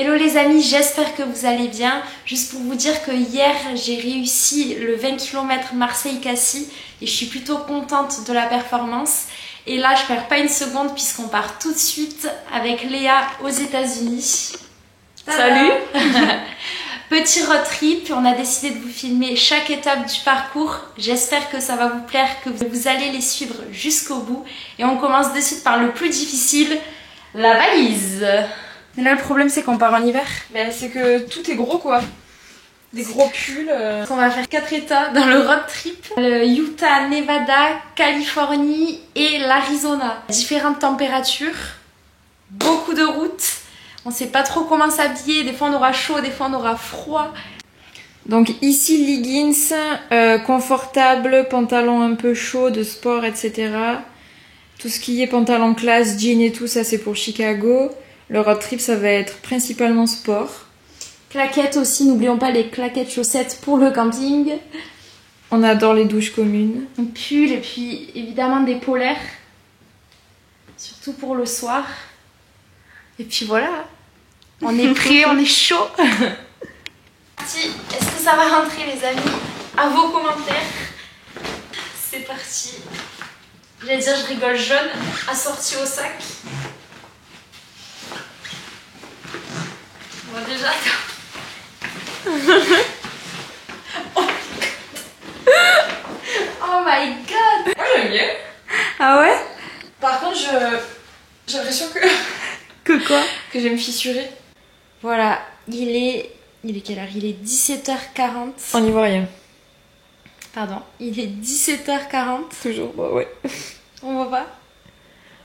Hello les amis, j'espère que vous allez bien. Juste pour vous dire que hier j'ai réussi le 20 km Marseille-Cassis et je suis plutôt contente de la performance. Et là je perds pas une seconde puisqu'on part tout de suite avec Léa aux États-Unis. Salut. Petit road trip, on a décidé de vous filmer chaque étape du parcours. J'espère que ça va vous plaire, que vous allez les suivre jusqu'au bout. Et on commence de suite par le plus difficile, la valise. Et là le problème c'est qu'on part en hiver. Ben, c'est que tout est gros quoi. Des gros pulls. On va faire 4 états dans le road trip. Le Utah, Nevada, Californie et l'Arizona. Différentes températures, beaucoup de routes. On sait pas trop comment s'habiller. Des fois on aura chaud, des fois on aura froid. Donc ici leggings, confortable, pantalon un peu chaud, de sport, etc. Tout ce qui est pantalon classe, jean et tout, ça c'est pour Chicago. Le road trip ça va être principalement sport. Claquettes aussi, n'oublions pas les claquettes chaussettes pour le camping. On adore les douches communes. Un pull et puis évidemment des polaires. Surtout pour le soir. Et puis voilà, on est prêt, on est chaud. Est-ce que ça va rentrer les amis? À vos commentaires. C'est parti. J'allais dire je rigole, jaune, assorti au sac. Bon déjà, oh my god. Moi j'aime bien. Ah ouais? Par contre j'ai l'impression que... Que quoi? Que je vais me fissurer. Voilà, il est quelle heure? Il est 17h40. On n'y voit rien. Pardon, il est 17h40. Toujours, bah ouais. On voit pas?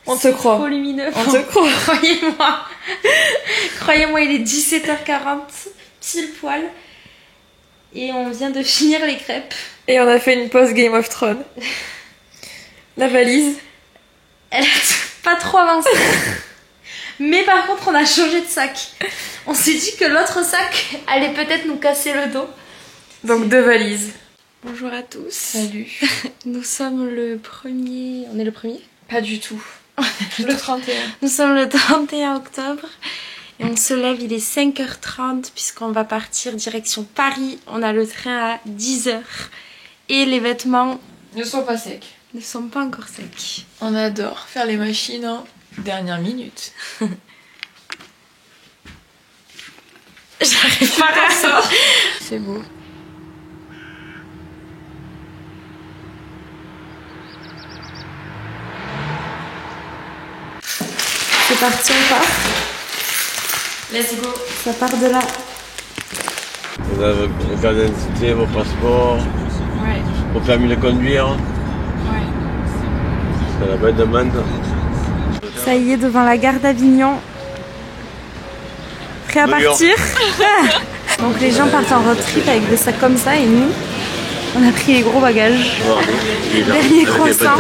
On te croit. Trop lumineux. On te croit. Croyez-moi. Croyez-moi, il est 17h40, pile poil. Et on vient de finir les crêpes. Et on a fait une pause Game of Thrones. La valise. Elle a pas trop avancé. Mais par contre, on a changé de sac. On s'est dit que l'autre sac allait peut-être nous casser le dos. Donc 2 valises. Bonjour à tous. Salut. Nous sommes le 1er... On est le 1er? Pas du tout. Le 31. Nous sommes le 31 octobre. Et on se lève, il est 5h30 puisqu'on va partir direction Paris. On a le train à 10h. Et les vêtements... Ne sont pas secs. Ne sont pas encore secs. On adore faire les machines en dernière minute. J'arrive pas à ça. C'est beau. C'est parti, on part. Let's go. Ça part de là. Vous avez vos cartes d'identité, vos passeports, Ouais. vos permis de conduire. Ouais. C'est la belle demande. Ça y est, devant la gare d'Avignon. Prêt à partir. Donc les gens partent en road trip avec des sacs comme ça et nous, on a pris les gros bagages. Dernier croissant.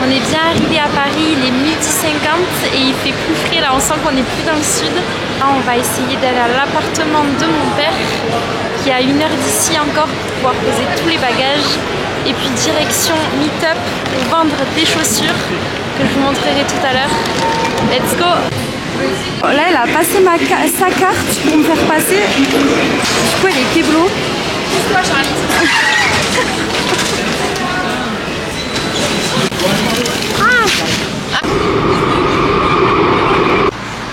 On est bien arrivé à Paris, il est 12h50 et il fait plus frais là, on sent qu'on est plus dans le sud. Là on va essayer d'aller à l'appartement de mon père qui est à 1 heure d'ici encore pour pouvoir poser tous les bagages. Et puis direction Meetup pour vendre des chaussures que je vous montrerai tout à l'heure. Let's go! Là elle a passé sa carte pour me faire passer. Du coup elle est kéblo.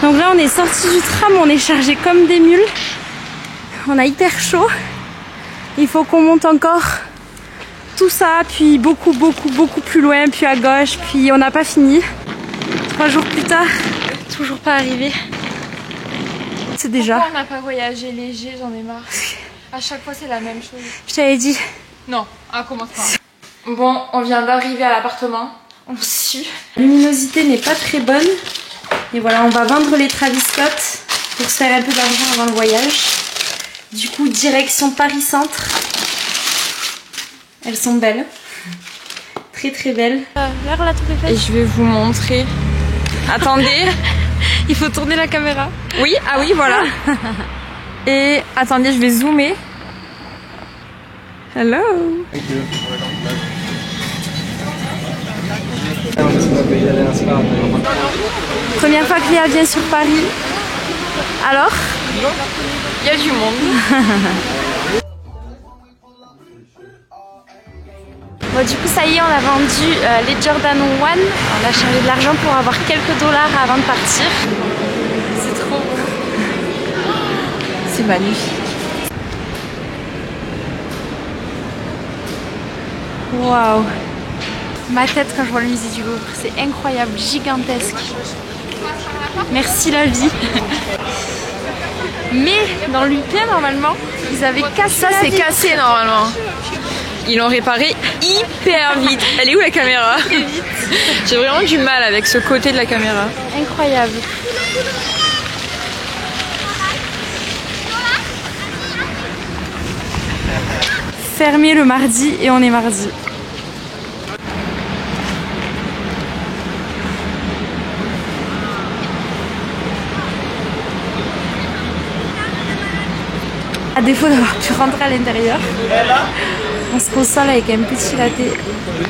Donc là on est sorti du tram, on est chargé comme des mules. On a hyper chaud. Il faut qu'on monte encore tout ça, puis beaucoup plus loin, puis à gauche, puis on n'a pas fini. 3 jours plus tard, toujours pas arrivé. C'est déjà. Pourquoi on n'a pas voyagé léger, j'en ai marre. À chaque fois c'est la même chose. Je t'avais dit. Non, commence pas. Bon, on vient d'arriver à l'appartement. On sue. La luminosité n'est pas très bonne. Et voilà, on va vendre les Travis Scott pour se faire un peu d'argent avant le voyage. Du coup, direction Paris Centre. Elles sont belles. Très très belles. Vers la Tour Eiffel. Et je vais vous montrer. Attendez. Il faut tourner la caméra. Oui, ah oui, voilà. Et attendez, je vais zoomer. Hello. Première fois que Léa vient sur Paris. Alors? Il y a du monde. Bon, du coup, ça y est, on a vendu les Jordan 1. On a chargé de l'argent pour avoir quelques dollars avant de partir. C'est trop beau. C'est magnifique. Waouh! Ma tête quand je vois le musée du Louvre, c'est incroyable, gigantesque. Merci la vie. Mais dans l'UP, normalement, ils avaient cassé. Ça, c'est cassé normalement. Ils l'ont réparé hyper vite. Elle est où la caméra? J'ai vraiment du mal avec ce côté de la caméra. Incroyable. Fermé le mardi et on est mardi. À défaut d'avoir pu rentrer à l'intérieur, on se console avec un petit latte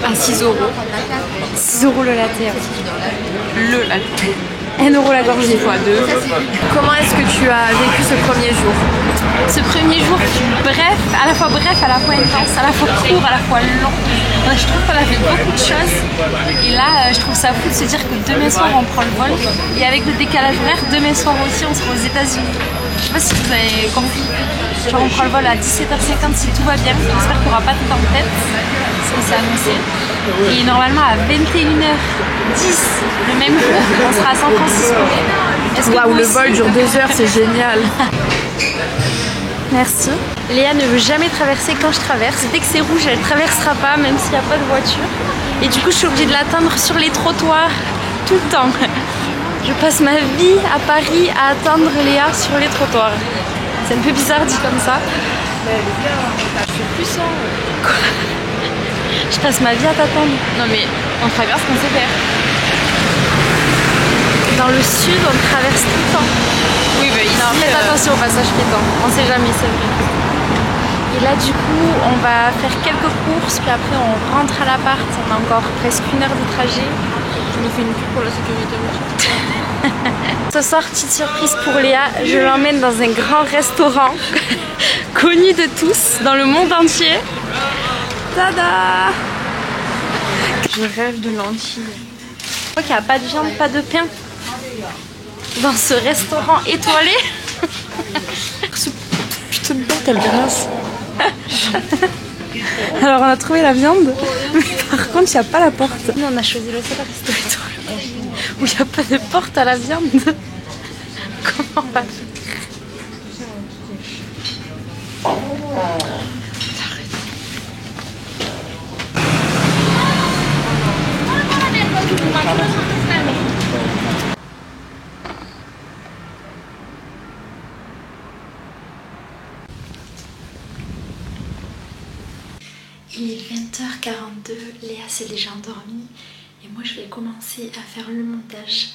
À 6 euros. 6 € le latte. Le latte. 1 € la gorgée. Fois 2. Comment est-ce que tu as vécu ce premier jour? Ce premier jour fut bref, à la fois intense, à la fois court, à la fois long. Je trouve qu'on a fait beaucoup de choses. Et là, je trouve ça fou de se dire que demain soir on prend le vol. Et avec le décalage horaire, demain soir aussi on sera aux États-Unis. Je sais pas si vous avez compris. Genre on prend le vol à 17h50 si tout va bien. J'espère qu'il n'y aura pas de tempête, ce que c'est annoncé. Et normalement à 21h10 le même jour, on sera à San Francisco. Waouh, le vol dure 2 heures, c'est génial. Merci. Léa ne veut jamais traverser quand je traverse. Dès que c'est rouge, elle ne traversera pas, même s'il n'y a pas de voiture. Et du coup, je suis obligée de l'attendre sur les trottoirs tout le temps. Je passe ma vie à Paris à attendre Léa sur les trottoirs. C'est un peu bizarre dit comme ça. Je fais plus ça. Quoi? Je passe ma vie à t'attendre. Non mais on traverse quand c'est vert. Dans le sud, on traverse tout le temps. Oui, mais ici, Faites attention au passage piéton, on sait jamais, c'est vrai. Et là, du coup, on va faire quelques courses, puis après, on rentre à l'appart. On a encore presque 1 heure de trajet. Je me fais une pub pour la sécurité routière. Ce soir, petite surprise pour Léa, je l'emmène dans un grand restaurant connu de tous, dans le monde entier. Tada! Je rêve de lentilles. Je crois qu'il n'y a pas de viande, pas de pain. Dans ce restaurant étoilé. Ce putain de porte, elle grasse. Alors on a trouvé la viande, mais par contre il n'y a pas la porte. Nous on a choisi le seul resto étoilé où il n'y a pas de porte à la viande. Comment on va faire? Il est 20h42, Léa s'est déjà endormie et moi je vais commencer à faire le montage.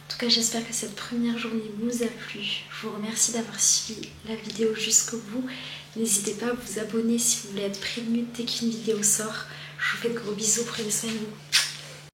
En tout cas j'espère que cette première journée vous a plu. Je vous remercie d'avoir suivi la vidéo jusqu'au bout. N'hésitez pas à vous abonner si vous voulez être prévenu dès qu'une vidéo sort. Je vous fais de gros bisous, prenez soin de vous.